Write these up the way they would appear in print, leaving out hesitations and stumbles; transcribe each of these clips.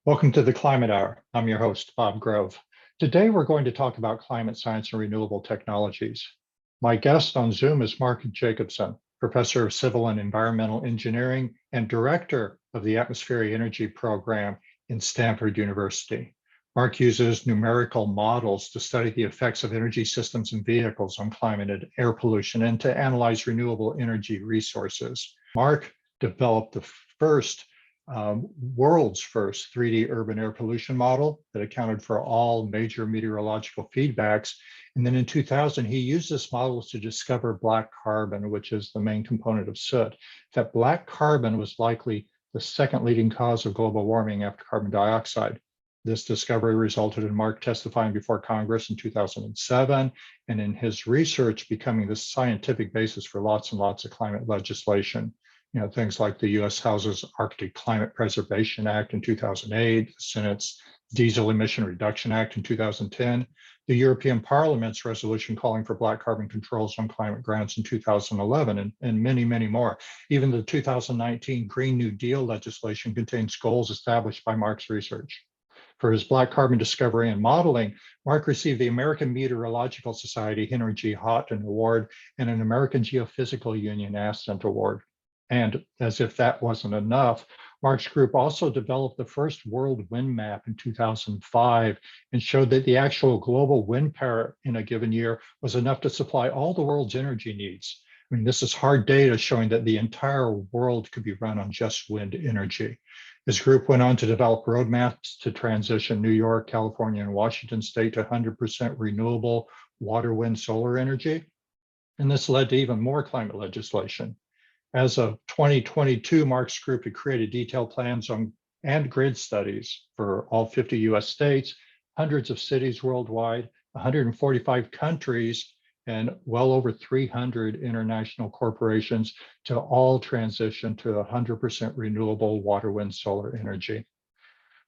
Welcome to the Climate Hour. I'm your host, Bob Grove. Today, we're going to talk about climate science and renewable technologies. My guest on Zoom is Mark Jacobson, professor of civil and environmental engineering and director of the Atmospheric Energy Program in Stanford University. Mark uses numerical models to study the effects of energy systems and vehicles on climate and air pollution and to analyze renewable energy resources. Mark developed the world's first 3D urban air pollution model that accounted for all major meteorological feedbacks. And then in 2000, he used this model to discover black carbon, which is the main component of soot. That black carbon was likely the second leading cause of global warming after carbon dioxide. This discovery resulted in Mark testifying before Congress in 2007, and in his research becoming the scientific basis for lots and lots of climate legislation. Things like the U.S. House's Arctic Climate Preservation Act in 2008, the Senate's Diesel Emission Reduction Act in 2010, the European Parliament's resolution calling for black carbon controls on climate grants in 2011, and many, many more. Even the 2019 Green New Deal legislation contains goals established by Mark's research. For his black carbon discovery and modeling, Mark received the American Meteorological Society Henry G. Houghton Award and an American Geophysical Union Ascent Award. And as if that wasn't enough, Mark's group also developed the first world wind map in 2005 and showed that the actual global wind power in a given year was enough to supply all the world's energy needs. I mean, this is hard data showing that the entire world could be run on just wind energy. His group went on to develop roadmaps to transition New York, California, and Washington state to 100% renewable water, wind, solar energy. And this led to even more climate legislation. As of 2022, Mark's group had created detailed plans and grid studies for all 50 US states, hundreds of cities worldwide, 145 countries, and well over 300 international corporations to all transition to 100% renewable water, wind, solar energy.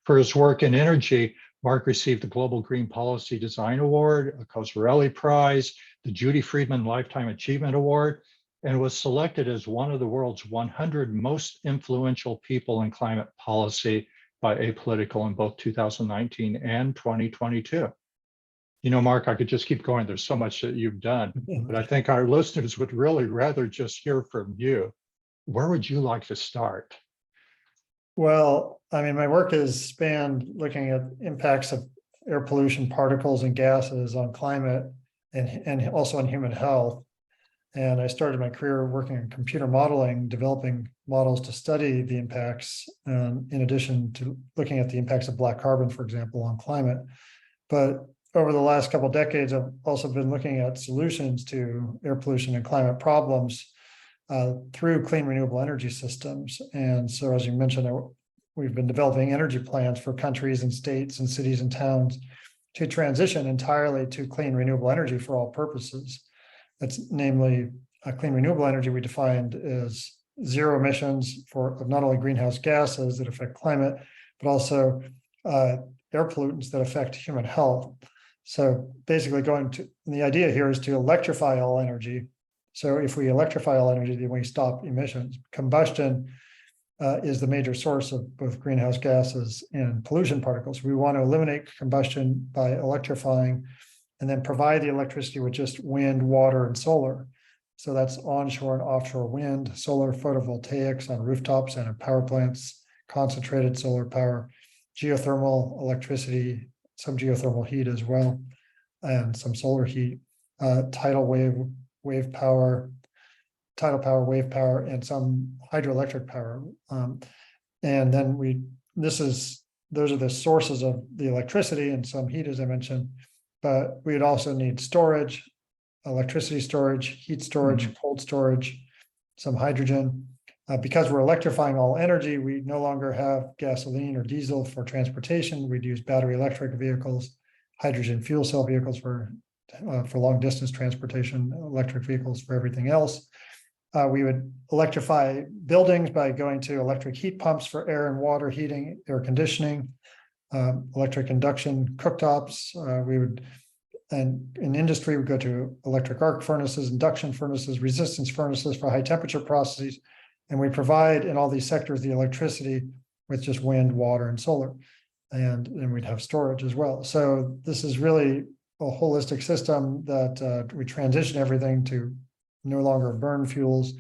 For his work in energy, Mark received the Global Green Policy Design Award, a Cosarelli Prize, the Judy Friedman Lifetime Achievement Award, and was selected as one of the world's 100 most influential people in climate policy by Apolitical in both 2019 and 2022. Mark, I could just keep going. There's so much that you've done, but I think our listeners would really rather just hear from you. Where would you like to start? Well, I mean, my work has spanned looking at impacts of air pollution, particles, and gases on climate and also on human health. And I started my career working in computer modeling, developing models to study the impacts, in addition to looking at the impacts of black carbon, for example, on climate. But over the last couple of decades, I've also been looking at solutions to air pollution and climate problems through clean renewable energy systems. And so, as you mentioned, we've been developing energy plans for countries and states and cities and towns to transition entirely to clean renewable energy for all purposes. That's namely clean renewable energy we defined as zero emissions of not only greenhouse gases that affect climate, but also air pollutants that affect human health. So basically the idea here is to electrify all energy. So if we electrify all energy, then we stop emissions. Combustion is the major source of both greenhouse gases and pollution particles. We want to eliminate combustion by electrifying and then provide the electricity with just wind, water, and solar. So that's onshore and offshore wind, solar photovoltaics on rooftops and in power plants, concentrated solar power, geothermal electricity, some geothermal heat as well, and some solar heat, tidal wave power, wave power, and some hydroelectric power. And then those are the sources of the electricity and some heat, as I mentioned. But we'd also need storage, electricity storage, heat storage, cold storage, some hydrogen. Because we're electrifying all energy, we no longer have gasoline or diesel for transportation. We'd use battery electric vehicles, hydrogen fuel cell vehicles for long distance transportation, electric vehicles for everything else. We would electrify buildings by going to electric heat pumps for air and water heating, air conditioning, electric induction cooktops. And in industry, we go to electric arc furnaces, induction furnaces, resistance furnaces for high temperature processes. And we provide in all these sectors the electricity with just wind, water, and solar. and then we'd have storage as well. So this is really a holistic system that we transition everything to no longer burn fuels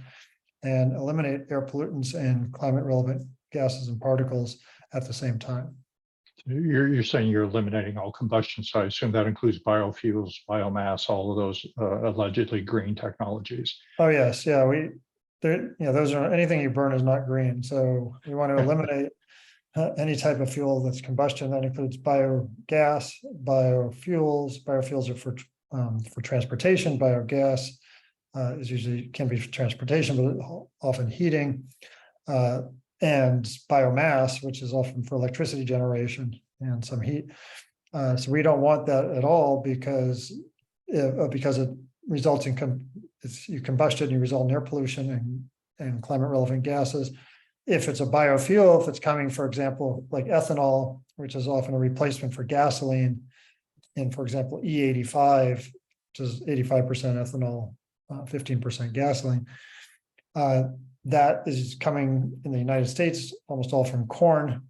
and eliminate air pollutants and climate relevant gases and particles at the same time. You're saying you're eliminating all combustion, so I assume that includes biofuels, biomass, all of those allegedly green technologies. Oh, yes. Yeah. Those are, anything you burn is not green. So we want to eliminate any type of fuel that's combustion. That includes biogas, biofuels. Biofuels are for transportation. Biogas is usually can be for transportation, but often heating, and biomass, which is often for electricity generation and some heat. So we don't want that at all because it results in you combustion, you result in air pollution and climate relevant gases. If it's a biofuel, if it's coming, for example, like ethanol, which is often a replacement for gasoline, and for example, E85, which is 85% ethanol, 15% gasoline, that is coming in the United States almost all from corn.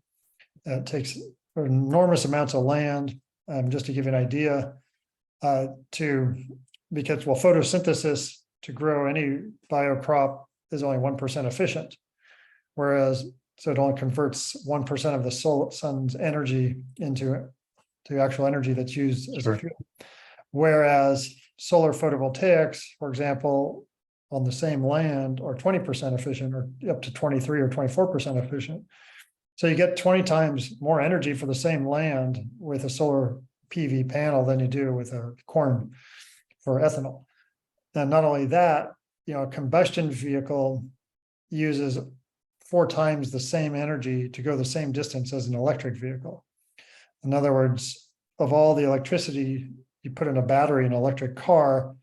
It takes enormous amounts of land. Just to give you an idea, because photosynthesis to grow any bio crop is only 1% efficient, whereas so it only converts 1% of the sun's energy into actual energy that's used as a fuel. Whereas solar photovoltaics, for example, on the same land are 20% efficient, or up to 23 or 24% efficient. So you get 20 times more energy for the same land with a solar PV panel than you do with a corn for ethanol. And not only that, a combustion vehicle uses 4 times the same energy to go the same distance as an electric vehicle. In other words, of all the electricity you put in a battery in an electric car,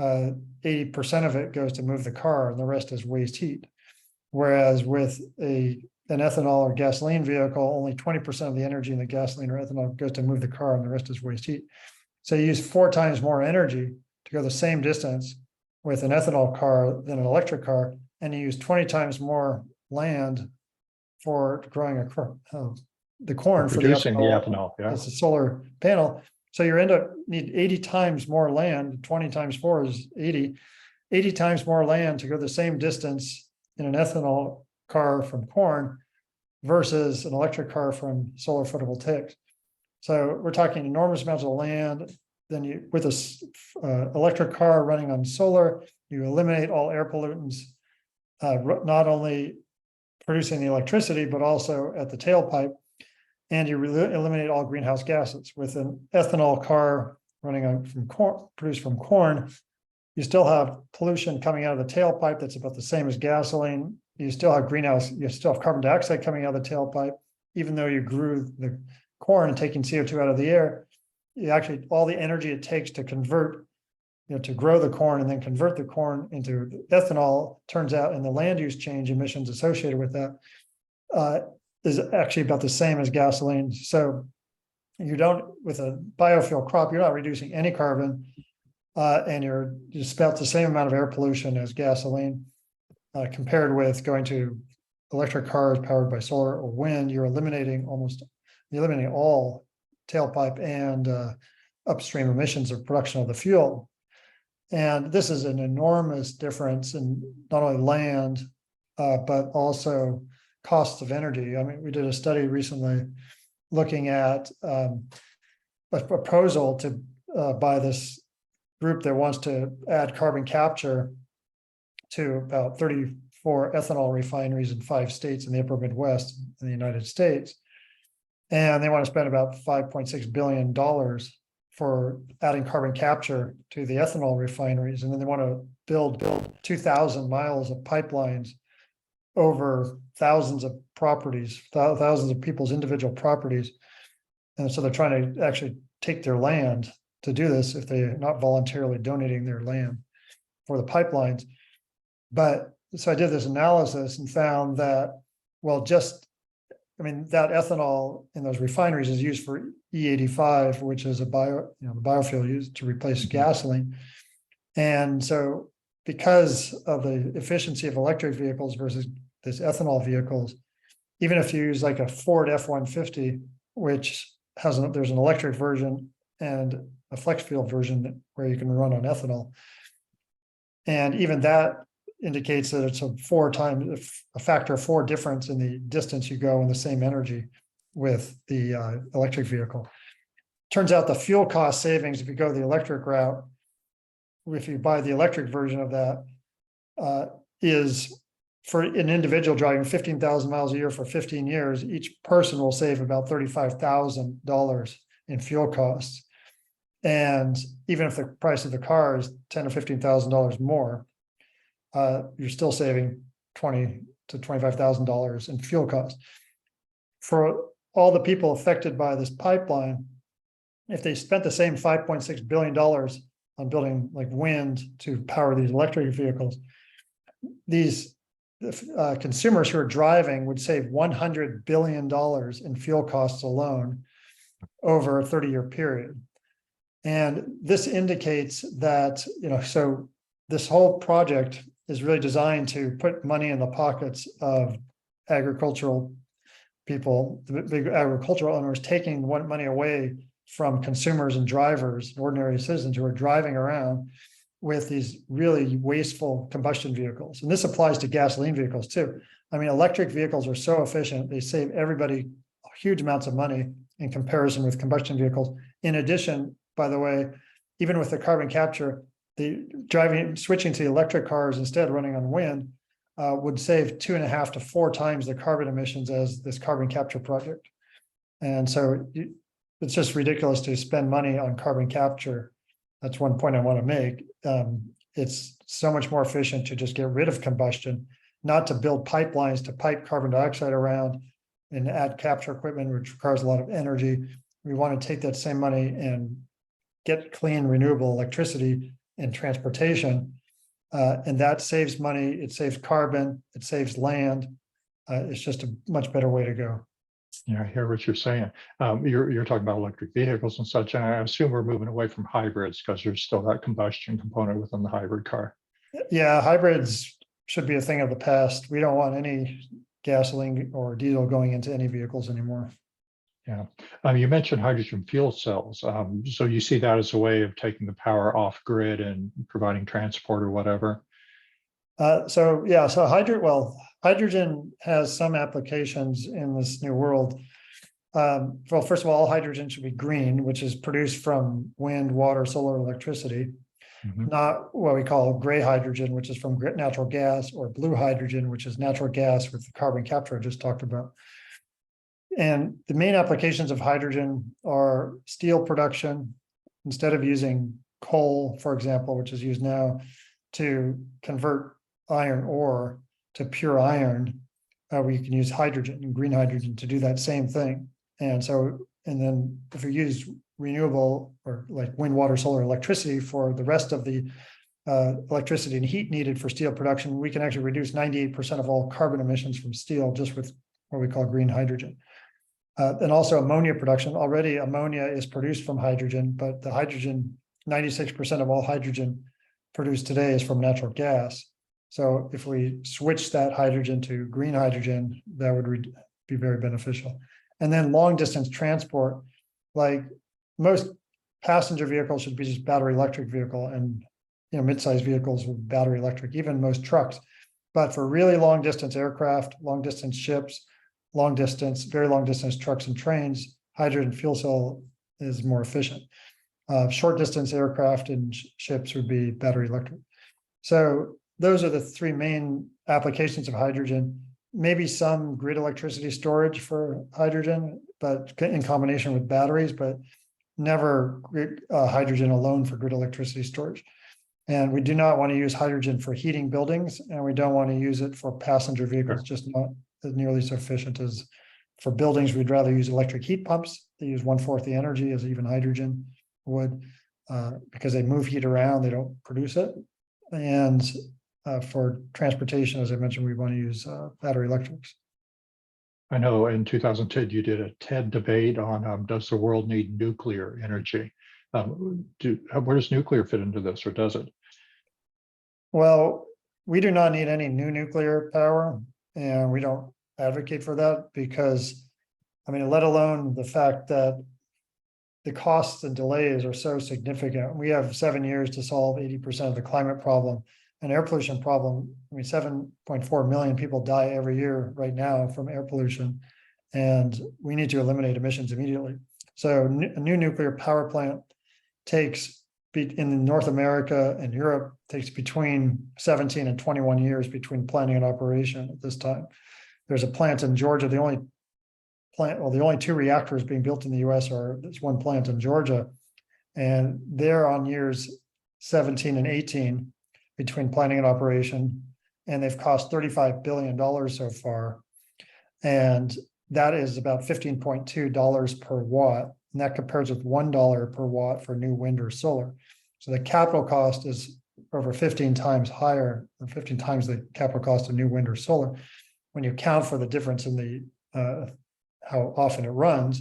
80% of it goes to move the car and the rest is waste heat. Whereas with an ethanol or gasoline vehicle, only 20% of the energy in the gasoline or ethanol goes to move the car and the rest is waste heat. So you use 4 times more energy to go the same distance with an ethanol car than an electric car, and you use 20 times more land for growing the corn for producing the ethanol. Yeah, it's a solar panel. So you need 80 times more land. 20 times 4 is 80 times more land to go the same distance in an ethanol car from corn versus an electric car from solar photovoltaics. So we're talking enormous amounts of land. Then with a electric car running on solar, you eliminate all air pollutants, not only producing the electricity, but also at the tailpipe. And you eliminate all greenhouse gases. With an ethanol car running from corn, produced from corn, you still have pollution coming out of the tailpipe that's about the same as gasoline. You still have carbon dioxide coming out of the tailpipe, even though you grew the corn and taking CO2 out of the air. You actually, all the energy it takes to convert, to grow the corn and then convert the corn into ethanol, turns out, and the land use change emissions associated with that, is actually about the same as gasoline. So you don't, with a biofuel crop, you're not reducing any carbon, and you're just about the same amount of air pollution as gasoline, compared with going to electric cars powered by solar or wind. You're eliminating all tailpipe and upstream emissions of production of the fuel. And this is an enormous difference in not only land, but also costs of energy. I mean, we did a study recently looking at a proposal to by this group that wants to add carbon capture to about 34 ethanol refineries in 5 states in the upper Midwest in the United States. And they want to spend about $5.6 billion for adding carbon capture to the ethanol refineries. And then they want to build 2,000 miles of pipelines over thousands of properties, thousands of people's individual properties. And so they're trying to actually take their land to do this if they're not voluntarily donating their land for the pipelines. But so I did this analysis and found that, that ethanol in those refineries is used for E85, which is the biofuel used to replace gasoline. And so because of the efficiency of electric vehicles versus this ethanol vehicles, even if you use like a Ford F-150 which there's an electric version and a flex fuel version where you can run on ethanol. And even that indicates that it's a factor of 4 difference in the distance you go in the same energy with the electric vehicle. Turns out the fuel cost savings, if you go the electric route, if you buy the electric version of that, is for an individual driving 15,000 miles a year for 15 years, each person will save about $35,000 in fuel costs. And even if the price of the car is $10,000 or $15,000 more, you're still saving $20,000 to $25,000 in fuel costs. For all the people affected by this pipeline, if they spent the same $5.6 billion on building like wind to power these electric vehicles, these consumers who are driving would save $100 billion in fuel costs alone over a 30-year period. And this indicates that, so this whole project is really designed to put money in the pockets of agricultural people, the big agricultural owners, taking money away from consumers and drivers, ordinary citizens who are driving around with these really wasteful combustion vehicles. And this applies to gasoline vehicles too. I mean, electric vehicles are so efficient, they save everybody huge amounts of money in comparison with combustion vehicles. In addition, by the way, even with the carbon capture, switching to electric cars instead running on wind would save 2.5 to 4 times the carbon emissions as this carbon capture project. And so it's just ridiculous to spend money on carbon capture. That's one point I want to make. It's so much more efficient to just get rid of combustion, not to build pipelines to pipe carbon dioxide around and add capture equipment, which requires a lot of energy. We want to take that same money and get clean, renewable electricity in transportation. And that saves money, it saves carbon, it saves land. It's just a much better way to go. Yeah, I hear what you're saying. You're talking about electric vehicles and such, and I assume we're moving away from hybrids because there's still that combustion component within the hybrid car. Yeah, hybrids should be a thing of the past. We don't want any gasoline or diesel going into any vehicles anymore. Yeah, you mentioned hydrogen fuel cells. So you see that as a way of taking the power off grid and providing transport or whatever. Hydrogen has some applications in this new world. Well, first of all hydrogen should be green, which is produced from wind, water, solar electricity, not what we call gray hydrogen, which is from natural gas, or blue hydrogen, which is natural gas with the carbon capture I just talked about. And the main applications of hydrogen are steel production. Instead of using coal, for example, which is used now to convert iron ore to pure iron, we can use hydrogen and green hydrogen to do that same thing. And then if we use renewable or like wind, water, solar electricity for the rest of the electricity and heat needed for steel production, we can actually reduce 98% of all carbon emissions from steel just with what we call green hydrogen. And also ammonia production. Already ammonia is produced from hydrogen, but the hydrogen, 96% of all hydrogen produced today is from natural gas. So if we switch that hydrogen to green hydrogen, that would be very beneficial. And then long distance transport, like most passenger vehicles should be just battery electric vehicle, and mid-sized vehicles with battery electric, even most trucks. But for really long distance aircraft, long distance ships, very long distance trucks and trains, hydrogen fuel cell is more efficient. Short distance aircraft and ships would be battery electric. So those are the 3 main applications of hydrogen. Maybe some grid electricity storage for hydrogen, but in combination with batteries, but never hydrogen alone for grid electricity storage. And we do not want to use hydrogen for heating buildings, and we don't want to use it for passenger vehicles, just not nearly so efficient as for buildings. We'd rather use electric heat pumps. They use 1/4 the energy as even hydrogen would, because they move heat around, they don't produce it. And for transportation, as I mentioned, we want to use battery electrics. I know in 2010 you did a TED debate on does the world need nuclear energy? Where does nuclear fit into this, or does it? Well, we do not need any new nuclear power, and we don't advocate for that because I mean, let alone the fact that the costs and delays are so significant. We have 7 years to solve 80% of the climate problem and air pollution problem. I mean, 7.4 million people die every year right now from air pollution, and we need to eliminate emissions immediately. So a new nuclear power plant takes, in North America and Europe, takes between 17 and 21 years between planning and operation at this time. There's a plant in Georgia, the only 2 reactors being built in the US are, there's one plant in Georgia, and they're on years 17 and 18 between planning and operation, and they've cost $35 billion so far. And that is about $15.2 per watt. And that compares with $1 per watt for new wind or solar. So the capital cost is over 15 times higher, or 15 times the capital cost of new wind or solar. When you account for the difference in the how often it runs,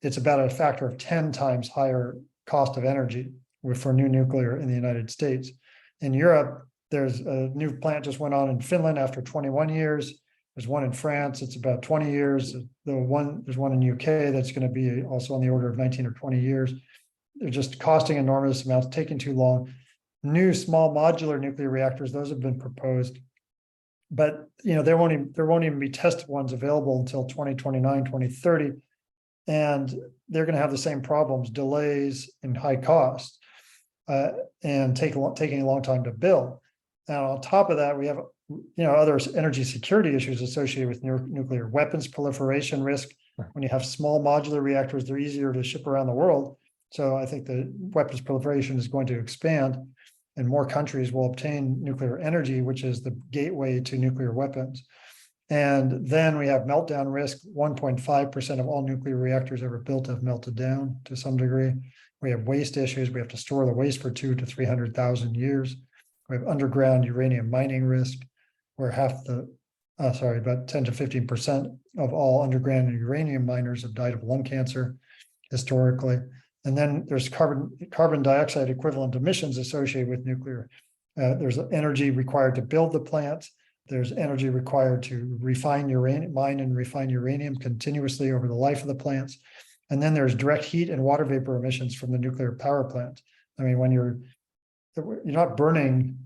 it's about a factor of 10 times higher cost of energy for new nuclear in the United States. In Europe, there's a new plant just went on in Finland after 21 years. There's one in France, it's about 20 years. There's one in UK that's going to be also on the order of 19 or 20 years. They're just costing enormous amounts, taking too long. New small modular nuclear reactors, those have been proposed. But there won't even be test ones available until 2029, 2030. And they're going to have the same problems, delays and high costs, and taking a long time to build. Now, on top of that, we have other energy security issues associated with nuclear weapons proliferation risk. When you have small modular reactors, they're easier to ship around the world. So I think the weapons proliferation is going to expand, and more countries will obtain nuclear energy, which is the gateway to nuclear weapons. And then we have meltdown risk. 1.5% of all nuclear reactors ever built have melted down to some degree. We have waste issues. We have to store the waste for 200,000 to 300,000 years. We have underground uranium mining risk, where about 10 to 15% of all underground uranium miners have died of lung cancer historically. And then there's carbon dioxide equivalent emissions associated with nuclear. There's energy required to build the plants. There's energy required to mine and refine uranium continuously over the life of the plants. And then there's direct heat and water vapor emissions from the nuclear power plant. I mean, when you're not burning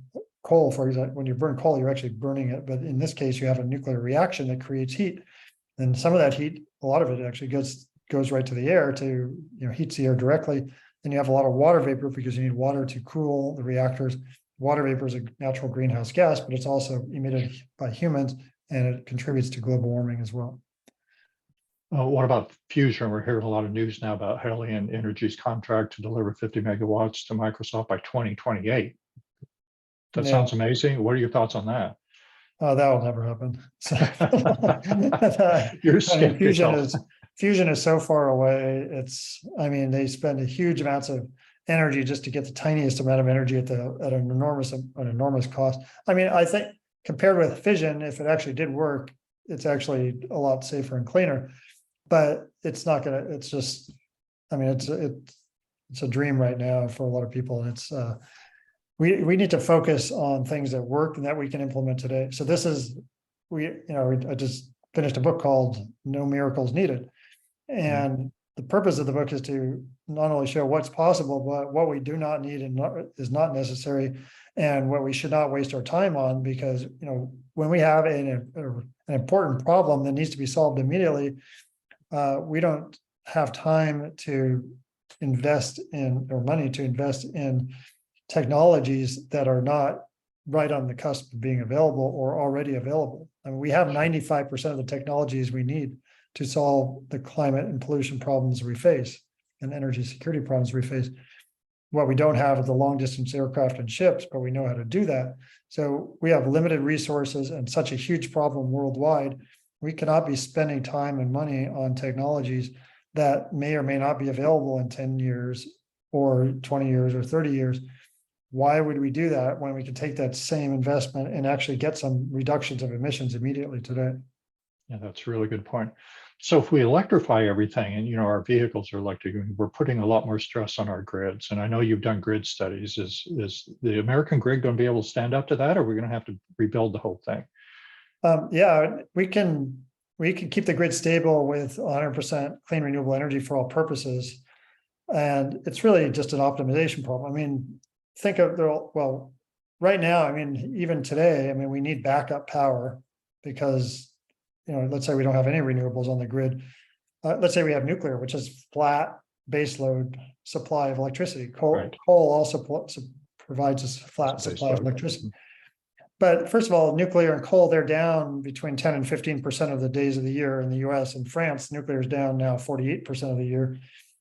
coal, for example, when you burn coal, you're actually burning it. But in this case, you have a nuclear reaction that creates heat. And some of that heat, a lot of it actually goes right to the air to, heats the air directly. Then you have a lot of water vapor because you need water to cool the reactors. Water vapor is a natural greenhouse gas, but it's also emitted by humans, and it contributes to global warming as well. What about fusion? We're hearing a lot of news now about Helion Energy's contract to deliver 50 megawatts to Microsoft by 2028. That sounds amazing. What are your thoughts on that? Oh, that will never happen. So, You're skeptical. Fusion is so far away. They spend a huge amounts of energy just to get the tiniest amount of energy at an enormous cost. I mean, I think compared with fission, if it actually did work, it's actually a lot safer and cleaner. But it's not gonna. It's just, it's a dream right now for a lot of people, and it's we need to focus on things that work and that we can implement today. So this is I just finished a book called No Miracles Needed, and the purpose of the book is to not only show what's possible, but what we do not need and is not necessary, and what we should not waste our time on. Because when we have an important problem that needs to be solved immediately, we don't have time to invest in, or money to invest in, technologies that are not right on the cusp of being available or already available. I mean, we have 95% of the technologies we need to solve the climate and pollution problems we face and energy security problems we face. What we don't have is the long distance aircraft and ships, but we know how to do that. So we have limited resources and such a huge problem worldwide. We cannot be spending time and money on technologies that may or may not be available in 10 years or 20 years or 30 years. Why would we do that when we could take that same investment and actually get some reductions of emissions immediately today? Yeah, that's a really good point. So if we electrify everything, and our vehicles are electric, we're putting a lot more stress on our grids. And I know you've done grid studies. Is the American grid going to be able to stand up to that, or are we going to have to rebuild the whole thing? Yeah, we can we can keep the grid stable with 100% clean renewable energy for all purposes. And it's really just an optimization problem. I mean, think of well, right now, I mean, even today, I mean, we need backup power because, let's say we don't have any renewables on the grid. Let's say we have nuclear, which is flat baseload supply of electricity. Coal also provides us flat supply of electricity. But first of all, nuclear and coal, they're down between 10 and 15% of the days of the year in the US. In France, nuclear is down now 48% of the year.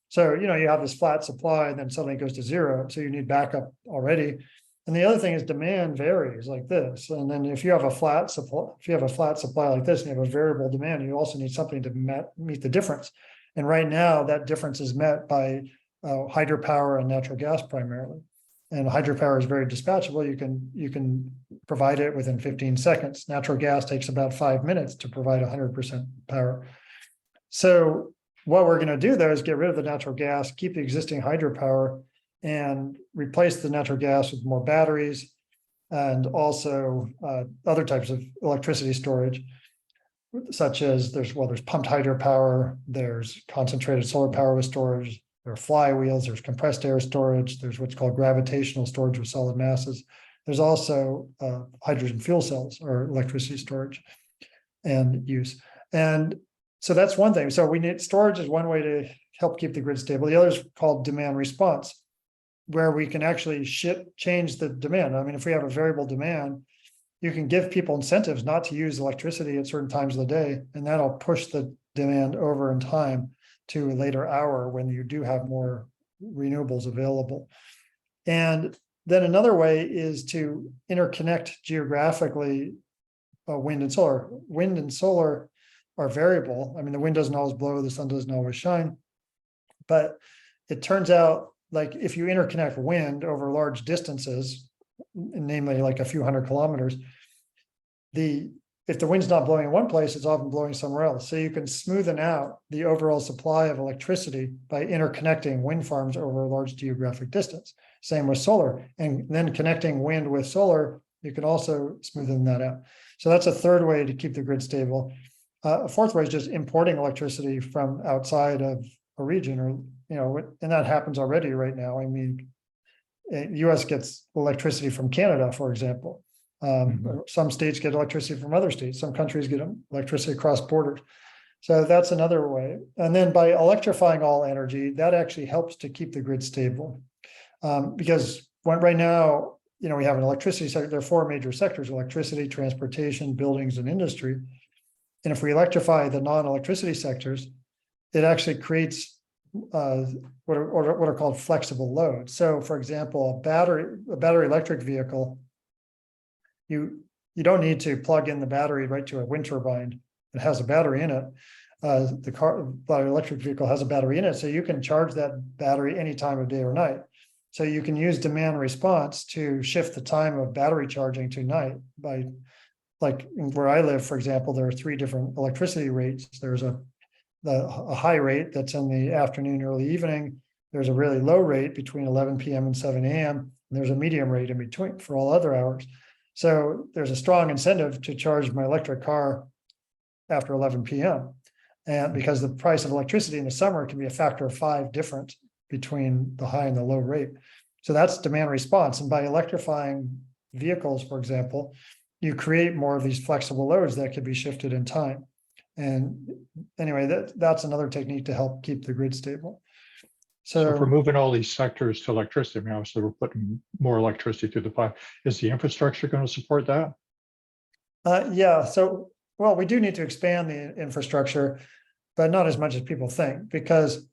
So, you have this flat supply and then suddenly it goes to zero. So you need backup already. And the other thing is demand varies like this. And then if you have a flat supply like this and you have a variable demand, you also need something to meet the difference. And right now that difference is met by hydropower and natural gas primarily. And hydropower is very dispatchable. You can provide it within 15 seconds. Natural gas takes about 5 minutes to provide 100% power. So what we're going to do though is get rid of the natural gas, keep the existing hydropower, and replace the natural gas with more batteries and also other types of electricity storage, such as there's pumped hydropower, there's concentrated solar power with storage, there are flywheels, there's compressed air storage, there's what's called gravitational storage with solid masses. There's also hydrogen fuel cells or electricity storage and use. And so that's one thing. So we need storage is one way to help keep the grid stable. The other is called demand response, where we can actually change the demand. I mean, if we have a variable demand, you can give people incentives not to use electricity at certain times of the day, and that'll push the demand over in time to a later hour when you do have more renewables available. And then another way is to interconnect geographically wind and solar. Wind and solar are variable. I mean, the wind doesn't always blow, the sun doesn't always shine, but it turns out like if you interconnect wind over large distances, namely like a few hundred kilometers, if the wind's not blowing in one place, it's often blowing somewhere else. So you can smoothen out the overall supply of electricity by interconnecting wind farms over a large geographic distance. Same with solar. And then connecting wind with solar, you can also smoothen that out. So that's a third way to keep the grid stable. A fourth way is just importing electricity from outside of a region, or and that happens already right now. I mean, US gets electricity from Canada, for example. Some states get electricity from other states. Some countries get electricity across borders. So that's another way. And then by electrifying all energy, that actually helps to keep the grid stable. Because right now, we have an electricity sector. There are four major sectors: electricity, transportation, buildings, and industry. And if we electrify the non-electricity sectors, it actually creates what are called flexible loads. So, for example, a battery electric vehicle, you don't need to plug in the battery right to a wind turbine. It has a battery in it. The battery electric vehicle has a battery in it, so you can charge that battery any time of day or night. So you can use demand response to shift the time of battery charging to night by, like where I live, for example, there are 3 different electricity rates. There's a high rate that's in the afternoon, early evening. There's a really low rate between 11 p.m. and 7 a.m. And there's a medium rate in between for all other hours. So there's a strong incentive to charge my electric car after 11 p.m. And because the price of electricity in the summer can be a factor of 5 different between the high and the low rate. So that's demand response. And by electrifying vehicles, for example, you create more of these flexible loads that could be shifted in time. And anyway, that's another technique to help keep the grid stable. So if we're moving all these sectors to electricity, I mean, obviously we're putting more electricity through the pipe. Is the infrastructure going to support that? Yeah. So, well, we do need to expand the infrastructure, but not as much as people think, because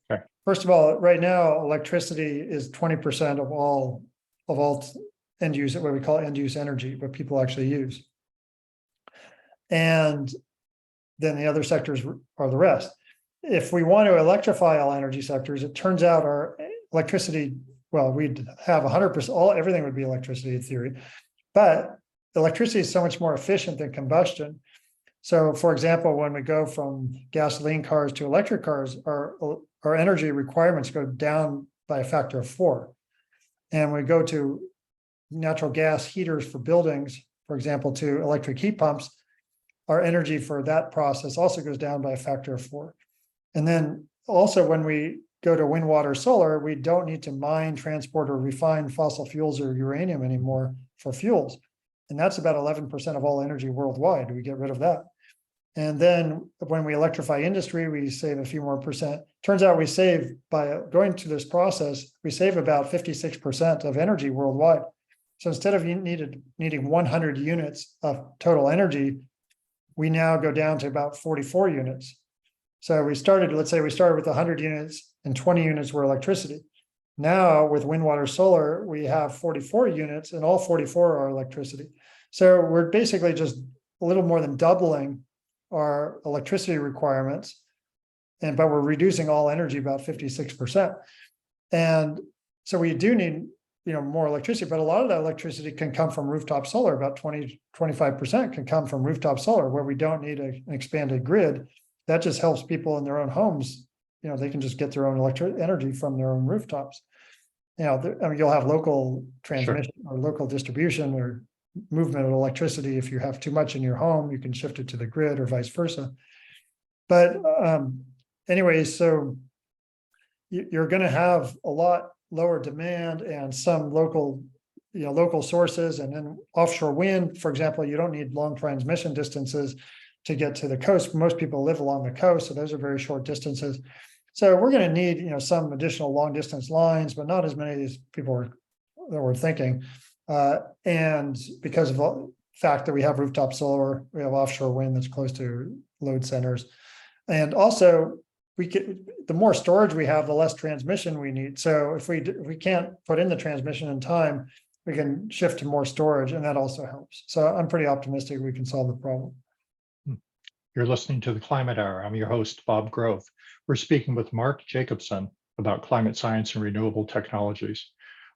first of all, right now, electricity is 20% of all end use, what we call end use energy, what people actually use. And then the other sectors are the rest. If we want to electrify all energy sectors, it turns out our electricity, well, we'd have 100%, everything would be electricity in theory, but electricity is so much more efficient than combustion. So for example, when we go from gasoline cars to electric cars, our energy requirements go down by a factor of 4. And we go to natural gas heaters for buildings, for example, to electric heat pumps, our energy for that process also goes down by a factor of 4. And then also when we go to wind, water, solar, we don't need to mine, transport, or refine fossil fuels or uranium anymore for fuels. And that's about 11% of all energy worldwide. We get rid of that. And then when we electrify industry, we save a few more percent. Turns out we save, by going to this process, we save about 56% of energy worldwide. So instead of needing 100 units of total energy, we now go down to about 44 units. So let's say we started with 100 units and 20 units were electricity. Now with wind, water, solar, we have 44 units and all 44 are electricity. So we're basically just a little more than doubling our electricity requirements, but we're reducing all energy about 56%. And so we do need, more electricity, but a lot of that electricity can come from rooftop solar. About 25% can come from rooftop solar, where we don't need an expanded grid. That just helps people in their own homes. They can just get their own electric energy from their own rooftops. You'll have local transmission or local distribution or movement of electricity. If you have too much in your home, you can shift it to the grid or vice versa. But anyway, so you're going to have a lot lower demand and some local sources, and then offshore wind, for example, you don't need long transmission distances to get to the coast. Most people live along the coast, so those are very short distances. So we're going to need, some additional long distance lines, but not as many as people were thinking. And because of the fact that we have rooftop solar, we have offshore wind that's close to load centers. And also the more storage we have, the less transmission we need. So if we can't put in the transmission in time, we can shift to more storage, and that also helps. So I'm pretty optimistic we can solve the problem. You're listening to the Climate Hour. I'm your host, Bob Grove. We're speaking with Mark Jacobson about climate science and renewable technologies.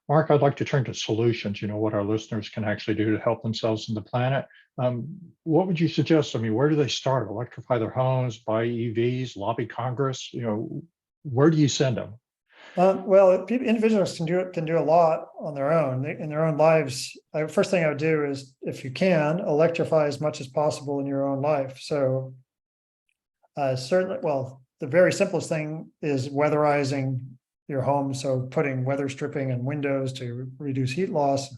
Mark, I'd like to turn to solutions, what our listeners can actually do to help themselves and the planet. What would you suggest? Where do they start? Electrify their homes, buy EVs, lobby Congress? Where do you send them? Well, individuals can do a lot on their own, in their own lives. First thing I would do is, if you can, electrify as much as possible in your own life. So certainly, the very simplest thing is weatherizing your home. So putting weather stripping in windows to reduce heat loss,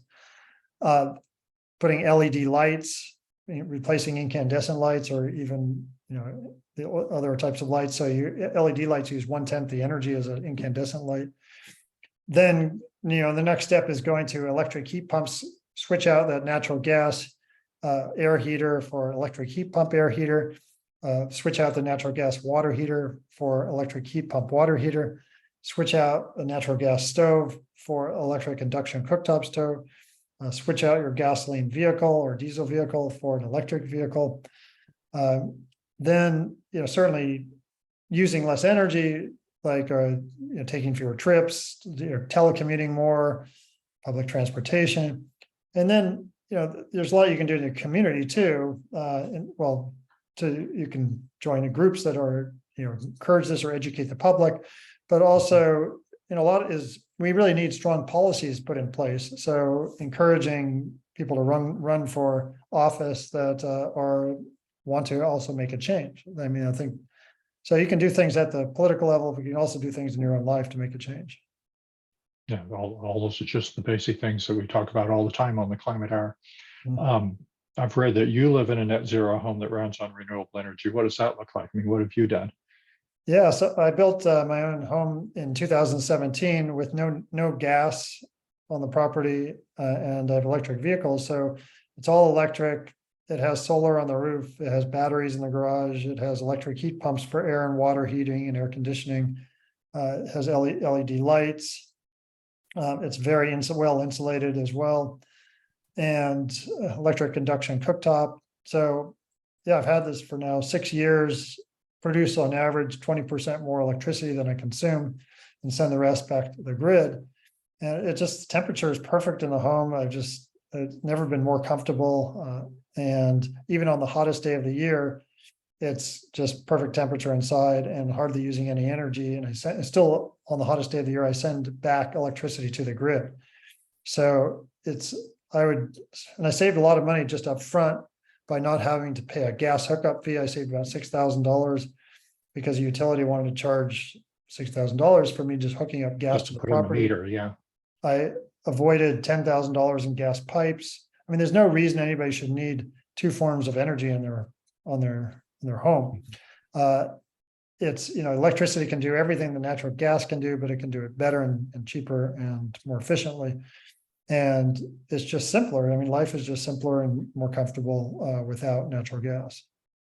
putting LED lights, replacing incandescent lights, or even, the other types of lights. So your LED lights use 1/10 the energy as an incandescent light. Then, the next step is going to electric heat pumps, switch out that natural gas air heater for electric heat pump air heater, switch out the natural gas water heater for electric heat pump water heater, switch out a natural gas stove for electric induction cooktop stove, switch out your gasoline vehicle or diesel vehicle for an electric vehicle. Then, certainly using less energy, like taking fewer trips, telecommuting more, public transportation. And then, there's a lot you can do in the community too. You can join groups that are, encourage this or educate the public, but also, we really need strong policies put in place. So encouraging people to run for office that want to also make a change. I think so. You can do things at the political level, but you can also do things in your own life to make a change. Yeah, all those are just the basic things that we talk about all the time on the Climate Hour. Mm-hmm. I've read that you live in a net zero home that runs on renewable energy. What does that look like? What have you done? Yeah, so I built my own home in 2017 with no gas on the property, and I have electric vehicles. So it's all electric. It has solar on the roof. It has batteries in the garage. It has electric heat pumps for air and water heating and air conditioning. It has LED lights. It's very well insulated as well, and electric induction cooktop. So yeah, I've had this for now 6 years. Produce on average 20% more electricity than I consume, and send the rest back to the grid. And it just, temperature is perfect in the home. It's never been more comfortable. And even on the hottest day of the year, it's just perfect temperature inside and hardly using any energy. And still on the hottest day of the year, I send back electricity to the grid. So I saved a lot of money just up front by not having to pay a gas hookup fee. I saved about $6,000 because the utility wanted to charge $6,000 for me just hooking up gas Just to to the put in the property. meter, yeah. I avoided $10,000 in gas pipes. I mean, there's no reason anybody should need two forms of energy in their home. It's, electricity can do everything the natural gas can do, but it can do it better and cheaper and more efficiently. And it's just simpler. I mean, life is just simpler and more comfortable without natural gas.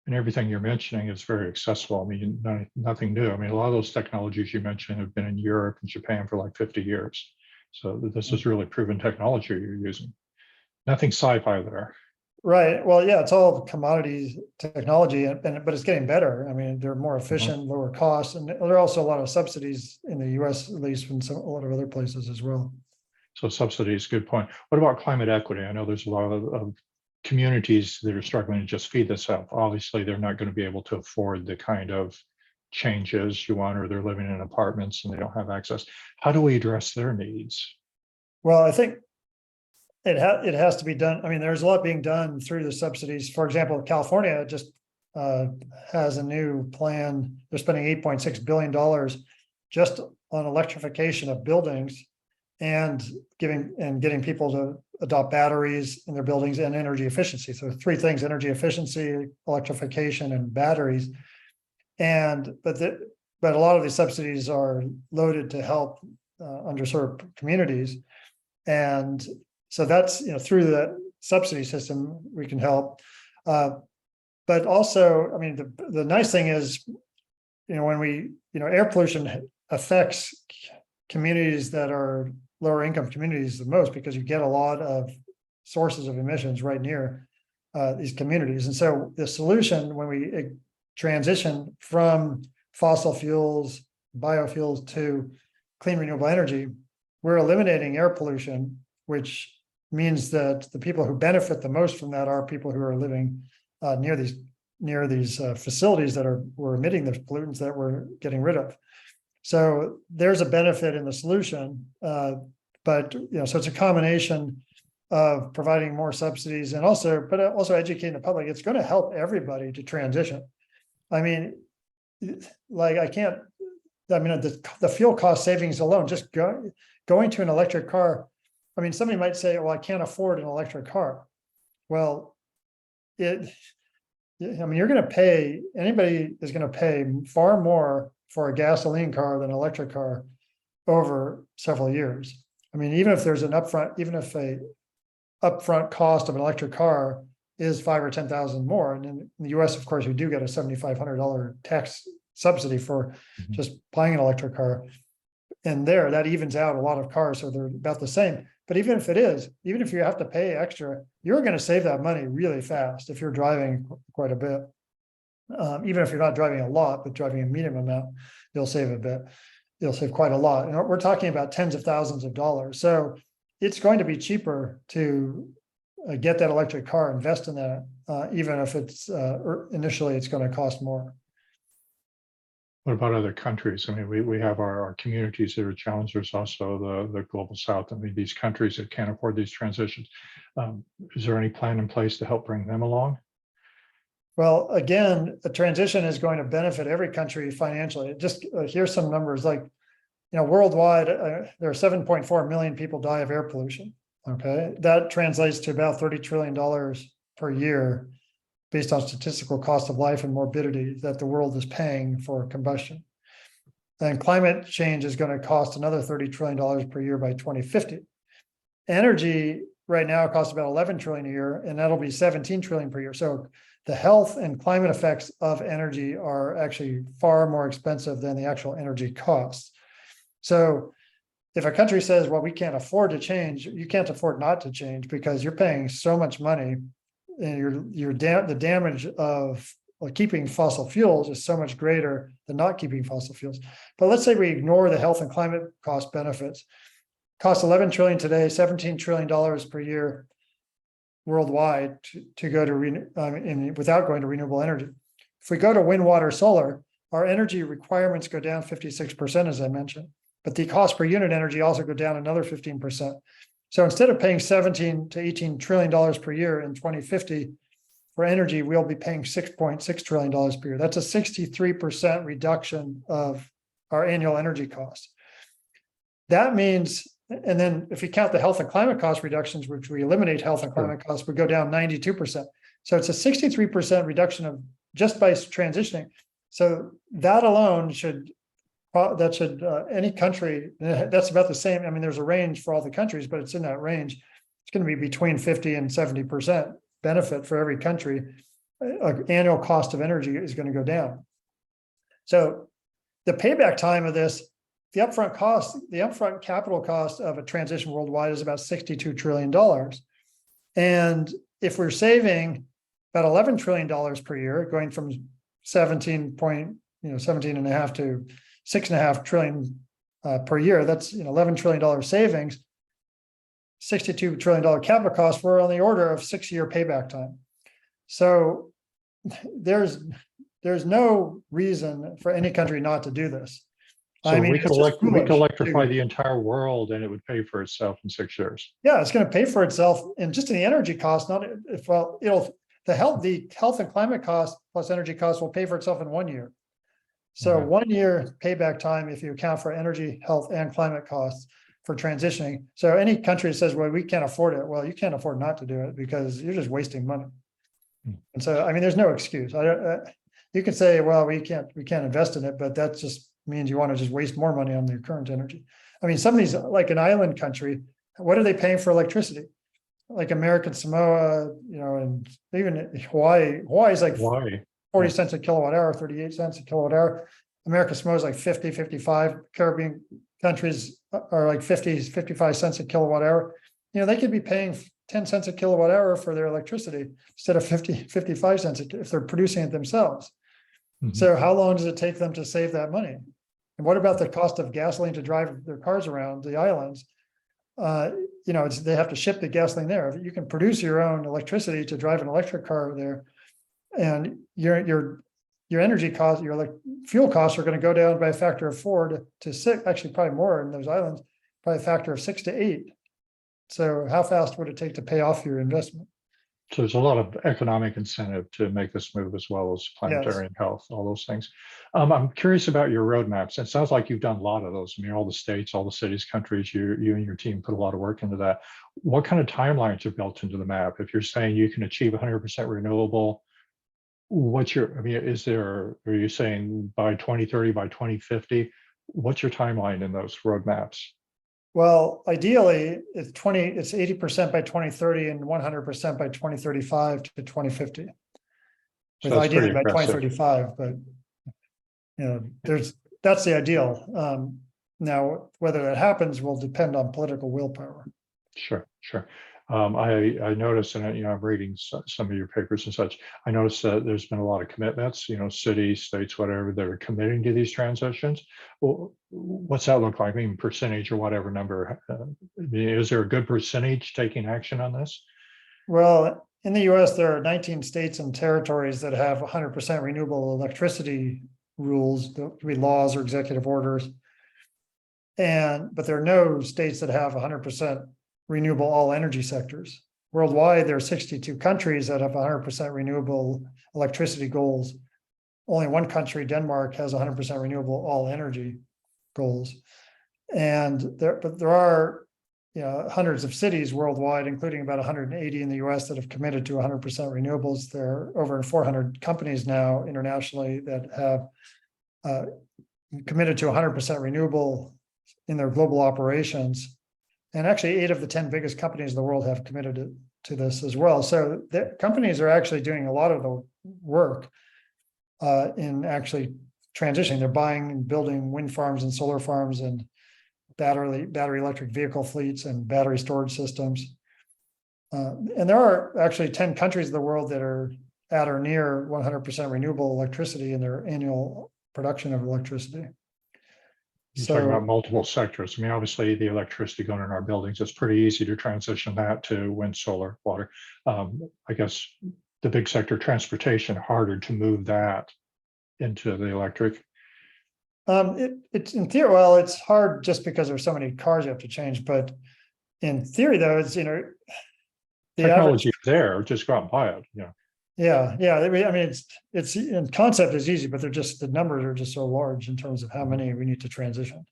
And everything you're mentioning is very accessible. I mean, nothing new. I mean, a lot of those technologies you mentioned have been in Europe and Japan for like 50 years. So this is really proven technology you're using. Nothing sci-fi there. Right. Well, yeah, it's all commodity technology, but it's getting better. I mean, they're more efficient, lower costs, and there are also a lot of subsidies in the U.S., at least, from a lot of other places as well. So subsidies, good point. What about climate equity? I know there's a lot of communities that are struggling to just feed this up. Obviously, they're not going to be able to afford the kind of changes you want, or they're living in apartments and they don't have access. How do we address their needs? Well, I think it has to be done. I mean, there's a lot being done through the subsidies. For example, California just has a new plan. They're spending $8.6 billion just on electrification of buildings and getting people to adopt batteries in their buildings and energy efficiency. So three things: energy efficiency, electrification, and batteries. But a lot of these subsidies are loaded to help underserved communities. And so that's, through the subsidy system, we can help. But also, I mean, the nice thing is, when air pollution affects communities that are lower income communities the most, because you get a lot of sources of emissions right near these communities. And so the solution, when we transition from fossil fuels, biofuels to clean renewable energy, we're eliminating air pollution, which means that the people who benefit the most from that are people who are living near these facilities that were emitting the pollutants that we're getting rid of. So there's a benefit in the solution, but so it's a combination of providing more subsidies and also educating the public. It's going to help everybody to transition. I mean, the fuel cost savings alone, just going to an electric car. I mean, somebody might say, well, I can't afford an electric car. Well, you're going to pay, anybody is going to pay far more for a gasoline car than an electric car over several years. I mean, even if a upfront cost of an electric car is $5,000 or $10,000 more, and in the US, of course, we do get a $7,500 tax subsidy for just buying an electric car. And that evens out a lot of cars, so they're about the same. But even if you have to pay extra, you're going to save that money really fast if you're driving quite a bit. Even if you're not driving a lot, but driving a medium amount, you'll save a bit. You'll save quite a lot. And we're talking about tens of thousands of dollars. So it's going to be cheaper to get that electric car, invest in that, even if it's initially it's going to cost more. What about other countries? I mean, we have our communities that are challenged. There's also the global south. I mean, these countries that can't afford these transitions. Is there any plan in place to help bring them along? Well, again, the transition is going to benefit every country financially. Just here's some numbers. Like, worldwide, there are 7.4 million people die of air pollution. Okay, that translates to about $30 trillion per year, based on statistical cost of life and morbidity that the world is paying for combustion. And climate change is going to cost another $30 trillion per year by 2050. Energy right now costs about 11 trillion a year, and that'll be 17 trillion per year. So the health and climate effects of energy are actually far more expensive than the actual energy costs. So if a country says, well, we can't afford to change, you can't afford not to change, because you're paying so much money, and the damage of keeping fossil fuels is so much greater than not keeping fossil fuels. But let's say we ignore the health and climate cost benefits. Costs 11 trillion today, $17 trillion per year worldwide to go to without going to renewable energy. If we go to wind, water, solar, our energy requirements go down 56%, as I mentioned, but the cost per unit energy also go down another 15%. So instead of paying 17 to $18 trillion per year in 2050 for energy, we'll be paying $6.6 trillion per year. That's a 63% reduction of our annual energy costs. That means, and then if you count the health and climate cost reductions, which we eliminate health and climate costs, we go down 92%. So it's a 63% reduction of just by transitioning. So that alone should, any country, that's about the same. I mean, there's a range for all the countries, but it's in that range. It's going to be between 50 and 70% benefit for every country. Annual cost of energy is going to go down. So the payback time of this, the upfront capital cost of a transition worldwide is about $62 trillion. And if we're saving about $11 trillion per year, going from 17 and a half to 6.5 trillion per year, that's $11 trillion savings, $62 trillion capital cost, we're on the order of 6-year payback time. So there's no reason for any country not to do this. So we could electrify the entire world and it would pay for itself in 6 years. Yeah, it's going to pay for itself, and just in the energy cost, not if the health and climate cost plus energy costs will pay for itself in 1 year. So 1 year payback time if you account for energy, health, and climate costs for transitioning. So any country that says, well, we can't afford it, well, you can't afford not to do it because you're just wasting money. And so, I mean, there's no excuse. You can say, well, we can't invest in it, but that just means you want to just waste more money on your current energy. I mean, some of these, like an island country, what are they paying for electricity? Like American Samoa, and even Hawaii. Hawaii is like 40 cents a kilowatt hour, 38 cents a kilowatt hour. American Samoa is like 50, 55. Caribbean countries are like 50, 55 cents a kilowatt hour. They could be paying 10 cents a kilowatt hour for their electricity instead of 50, 55 cents if they're producing it themselves. Mm-hmm. So how long does it take them to save that money? And what about the cost of gasoline to drive their cars around the islands? They have to ship the gasoline there. You can produce your own electricity to drive an electric car there, and your energy costs, your fuel costs are going to go down by a factor of 4 to 6, actually probably more in those islands, by a factor of 6 to 8. So how fast would it take to pay off your investment? So there's a lot of economic incentive to make this move, as well as planetary and health, all those things. I'm curious about your roadmaps. It sounds like you've done a lot of those. I mean, all the states, all the cities, countries, you and your team put a lot of work into that. What kind of timelines are built into the map? If you're saying you can achieve 100% renewable, are you saying by 2030, by 2050, what's your timeline in those roadmaps? Well, ideally, it's 80% by 2030 and 100% by 2035 to 2050. With ideally by 2035, but that's the ideal. Now, whether that happens will depend on political willpower. Sure. I noticed, and I'm reading some of your papers and such. I noticed that there's been a lot of commitments. Cities, states, whatever, that are committing to these transitions. Well, what's that look like? I mean, percentage or whatever number. Is there a good percentage taking action on this? Well, in the U.S., there are 19 states and territories that have 100% renewable electricity rules. There could be laws or executive orders, but there are no states that have 100% renewable all energy sectors. Worldwide, there are 62 countries that have 100% renewable electricity goals. Only one country, Denmark, has 100% renewable all energy goals. And there are hundreds of cities worldwide, including about 180 in the US, that have committed to 100% renewables. There are over 400 companies now internationally that have committed to 100% renewable in their global operations. And actually 8 of the 10 biggest companies in the world have committed to this as well. So the companies are actually doing a lot of the work in actually transitioning. They're buying and building wind farms and solar farms and battery electric vehicle fleets and battery storage systems. And there are actually 10 countries in the world that are at or near 100% renewable electricity in their annual production of electricity. You're talking about multiple sectors. I mean, obviously, the electricity going in our buildings, it's pretty easy to transition that to wind, solar, water. I guess the big sector, transportation, harder to move that into the electric. It's in theory, well, it's hard just because there's so many cars you have to change. But in theory, though, it's the technology is there. Just go out and buy it. Yeah, yeah. I mean, it's in concept is easy, but the numbers are just so large in terms of how many we need to transition.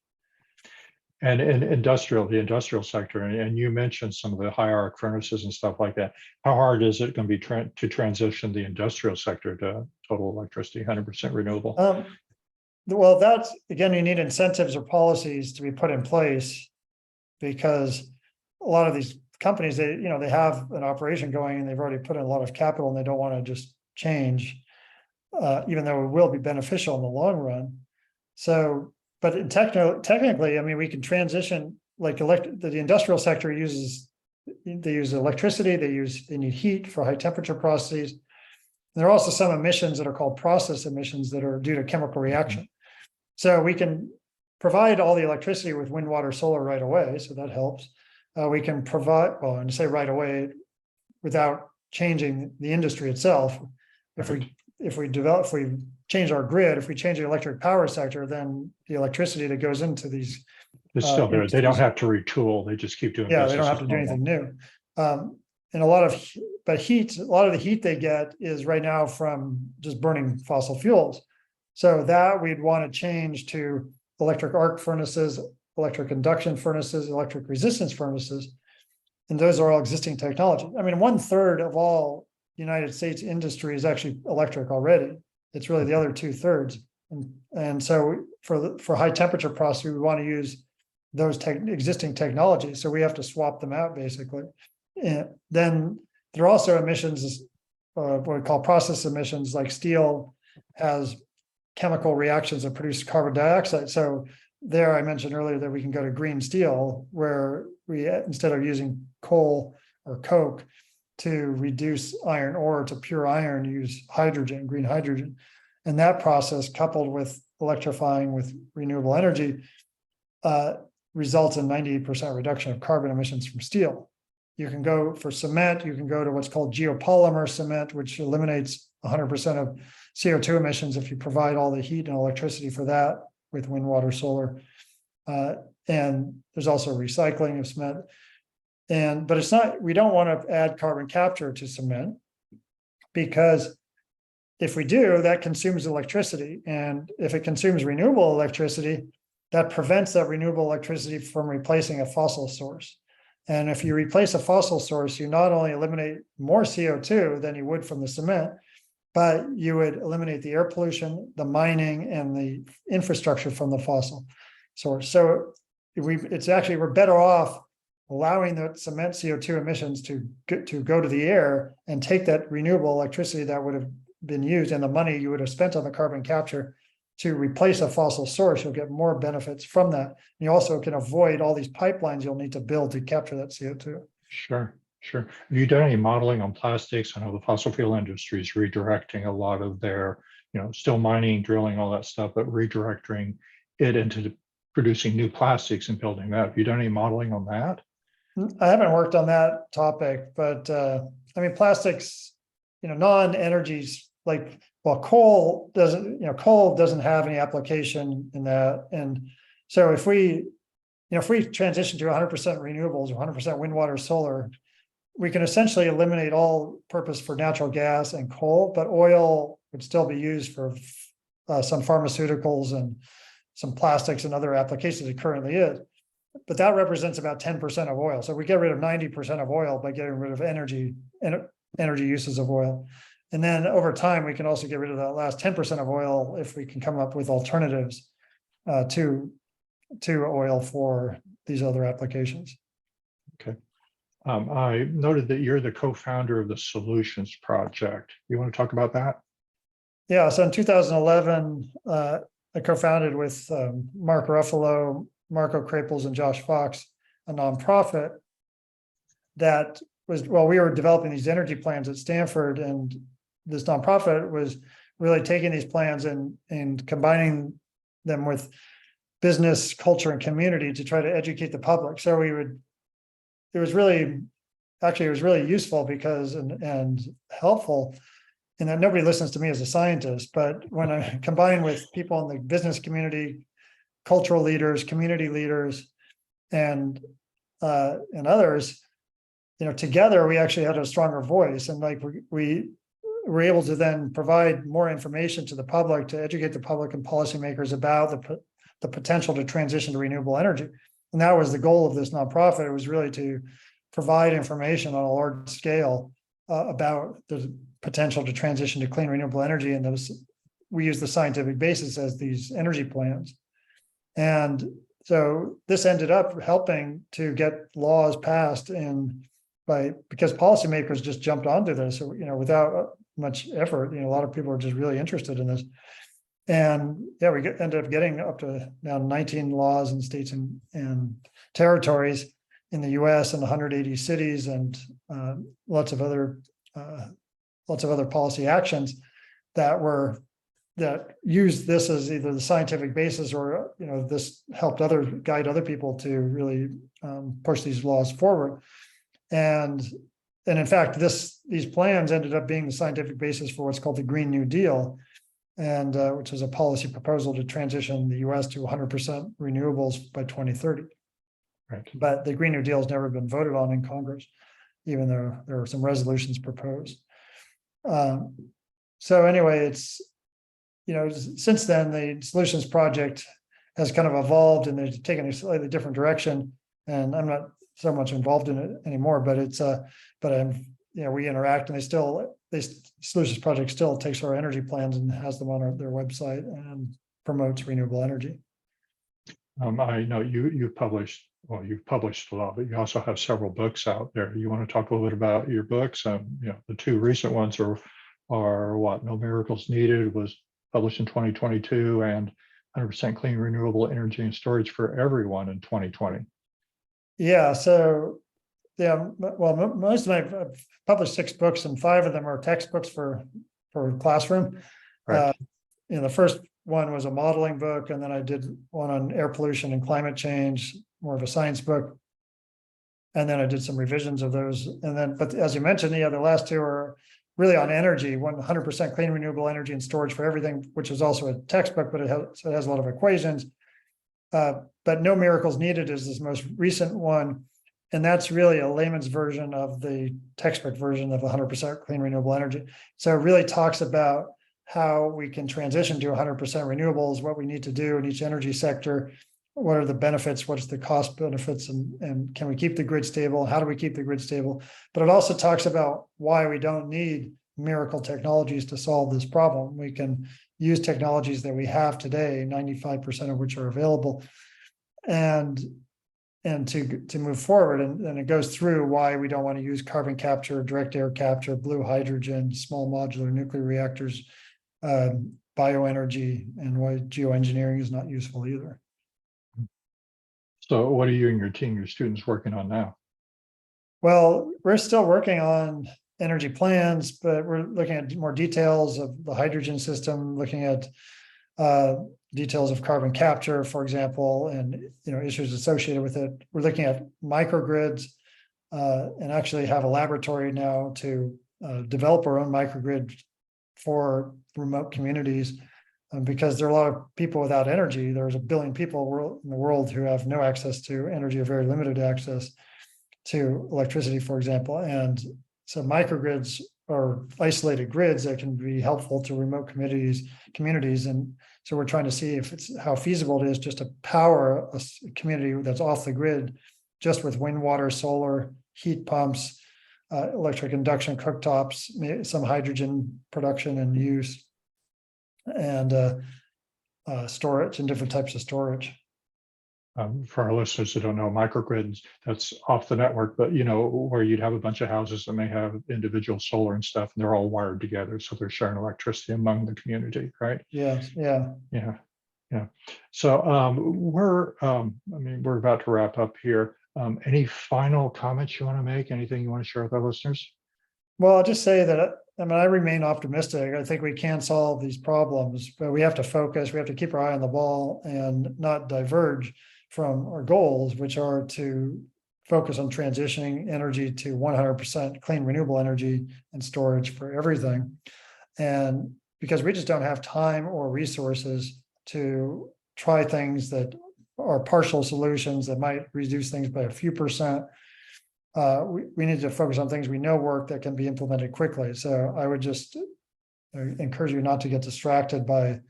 And in the industrial sector, and you mentioned some of the high arc furnaces and stuff like that. How hard is it going to be to transition the industrial sector to total electricity, 100% renewable? Well, that's again, you need incentives or policies to be put in place because a lot of these companies, they have an operation going and they've already put in a lot of capital and they don't want to just change, even though it will be beneficial in the long run. So, but technically, I mean, we can transition like the industrial sector they use electricity, they need heat for high temperature processes. There are also some emissions that are called process emissions that are due to chemical reaction. So we can provide all the electricity with wind, water, solar right away. So that helps. We can provide, well, and say right away, without changing the industry itself. If we change our grid, if we change the electric power sector, then the electricity that goes into these, It's still there. They don't have to retool. They just keep doing. Yeah, they don't have to do anything new. And a lot of the heat they get is right now from just burning fossil fuels. So that we'd want to change to electric arc furnaces, electric induction furnaces, electric resistance furnaces. And those are all existing technology. I mean, 1/3 of all United States industry is actually electric already. It's really the other 2/3. And so for high temperature processing, we want to use those existing technologies. So we have to swap them out basically. And then there are also emissions, what we call process emissions, like steel has chemical reactions that produce carbon dioxide. So there I mentioned earlier that we can go to green steel, where we, instead of using coal or coke to reduce iron ore to pure iron, use hydrogen, green hydrogen. And that process, coupled with electrifying with renewable energy, results in 98% reduction of carbon emissions from steel. You can go for cement, you can go to what's called geopolymer cement, which eliminates 100% of CO2 emissions if you provide all the heat and electricity for that with wind, water, solar. And there's also recycling of cement. But it's not, we don't want to add carbon capture to cement, because if we do, that consumes electricity. And if it consumes renewable electricity, that prevents that renewable electricity from replacing a fossil source. And if you replace a fossil source, you not only eliminate more CO2 than you would from the cement, but you would eliminate the air pollution, the mining, and the infrastructure from the fossil source. So we're better off allowing the cement CO2 emissions to go to the air and take that renewable electricity that would have been used and the money you would have spent on the carbon capture to replace a fossil source. You'll get more benefits from that. You also can avoid all these pipelines you'll need to build to capture that CO2. Sure. Have you done any modeling on plastics? I know the fossil fuel industry is redirecting a lot of their, still mining, drilling, all that stuff, but redirecting it into producing new plastics and building that. Have you done any modeling on that? I haven't worked on that topic, but I mean, plastics, non-energies like, well, coal doesn't have any application in that. And so if we transition to 100% renewables, 100% wind, water, solar, we can essentially eliminate all purpose for natural gas and coal, but oil would still be used for some pharmaceuticals and some plastics and other applications it currently is. But that represents about 10% of oil. So we get rid of 90% of oil by getting rid of energy uses of oil. And then over time, we can also get rid of that last 10% of oil if we can come up with alternatives to oil for these other applications. Okay. I noted that you're the co-founder of the Solutions Project. You want to talk about that? Yeah. So in 2011, I co-founded with Mark Ruffalo, Marco Krapels, and Josh Fox, a nonprofit that was, we were developing these energy plans at Stanford, and this nonprofit was really taking these plans and combining them with business, culture, and community to try to educate the public. So it was really useful because and helpful in that nobody listens to me as a scientist, but when I combine with people in the business community, cultural leaders, community leaders, and others, together we actually had a stronger voice. And like we we're able to then provide more information to the public, to educate the public and policymakers about the potential to transition to renewable energy. And that was the goal of this nonprofit. It was really to provide information on a large scale about the potential to transition to clean renewable energy. And we use the scientific basis as these energy plans. And so this ended up helping to get laws passed because policymakers just jumped onto this, without much effort. A lot of people are just really interested in this. And yeah, we ended up getting up to now 19 laws in states and territories in the US and 180 cities, and lots of other policy actions that use this as either the scientific basis or this helped guide other people to really push these laws forward. And in fact, these plans ended up being the scientific basis for what's called the Green New Deal, and which is a policy proposal to transition the US to 100% renewables by 2030. Right. But the Green New Deal has never been voted on in Congress, even though there are some resolutions proposed. So anyway, it's, since then, the Solutions Project has kind of evolved and they've taken a slightly different direction. And I'm not so much involved in it anymore, but we interact, and this Solutions Project still takes our energy plans and has them on their website and promotes renewable energy. I know you've published a lot, but you also have several books out there. You want to talk a little bit about your books? The two recent ones are what? No Miracles Needed was published in 2022, and 100% Clean Renewable Energy and Storage for Everyone in 2020. Yeah, so most of I've published 6 books, and 5 of them are textbooks for classroom. Right. The first one was a modeling book, and then I did one on air pollution and climate change, more of a science book. And then I did some revisions of those. But as you mentioned, the last 2 are really on energy, 100% clean renewable energy and storage for everything, which is also a textbook, but it has a lot of equations. But No Miracles Needed is this most recent one. And that's really a layman's version of the textbook version of 100% clean renewable energy. So it really talks about how we can transition to 100% renewables, what we need to do in each energy sector, what are the benefits, what's the cost benefits, and can we keep the grid stable? How do we keep the grid stable? But it also talks about why we don't need miracle technologies to solve this problem. We can use technologies that we have today, 95% of which are available, and to move forward. And it goes through why we don't want to use carbon capture, direct air capture, blue hydrogen, small modular nuclear reactors, bioenergy, and why geoengineering is not useful either. So what are you and your students working on now? Well, we're still working on energy plans, but we're looking at more details of the hydrogen system, looking at details of carbon capture, for example, and issues associated with it. We're looking at microgrids and actually have a laboratory now to develop our own microgrid for remote communities. Because there are a lot of people without energy. There's 1 billion people in the world who have no access to energy or very limited access to electricity, for example. And so microgrids are isolated grids that can be helpful to remote communities. And so we're trying to see how feasible it is just to power a community that's off the grid, just with wind, water, solar, heat pumps, electric induction cooktops, some hydrogen production and use, and storage and different types of storage. For our listeners who don't know, microgrids, that's off the network, but where you'd have a bunch of houses that may have individual solar and stuff, and they're all wired together, so they're sharing electricity among the community, right? Yes. Yeah. So we're about to wrap up here. Any final comments you want to make? Anything you want to share with our listeners? Well, I'll just say that I remain optimistic. I think we can solve these problems, but we have to focus. We have to keep our eye on the ball and not diverge from our goals, which are to focus on transitioning energy to 100% clean renewable energy and storage for everything. And because we just don't have time or resources to try things that are partial solutions that might reduce things by a few percent, we need to focus on things we know work that can be implemented quickly. So I would just encourage you not to get distracted by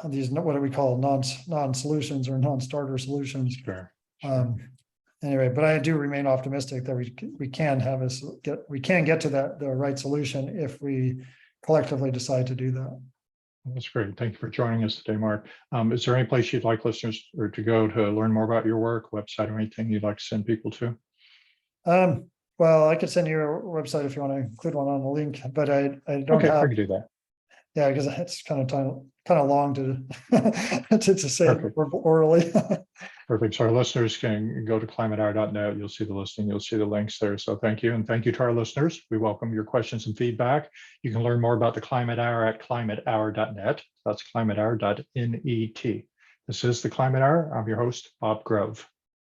these, what do we call non-solutions or non-starter solutions. Sure. Anyway, but I do remain optimistic that we can get to the right solution if we collectively decide to do that. That's great. Thank you for joining us today, Mark. Is there any place you'd like listeners or to go to learn more about your work, website, or anything you'd like to send people to? Well, I could send you a website if you want to include one on the link, but I don't Okay, I have, can do that. yeah, because it's kind of long to to say it Perfect. orally. Perfect. So our listeners can go to climatehour.net. You'll see the listing. You'll see the links there. So thank you. And thank you to our listeners. We welcome your questions and feedback. You can learn more about the Climate Hour at climatehour.net. That's climatehour.net. This is the Climate Hour. I'm your host, Bob Grove.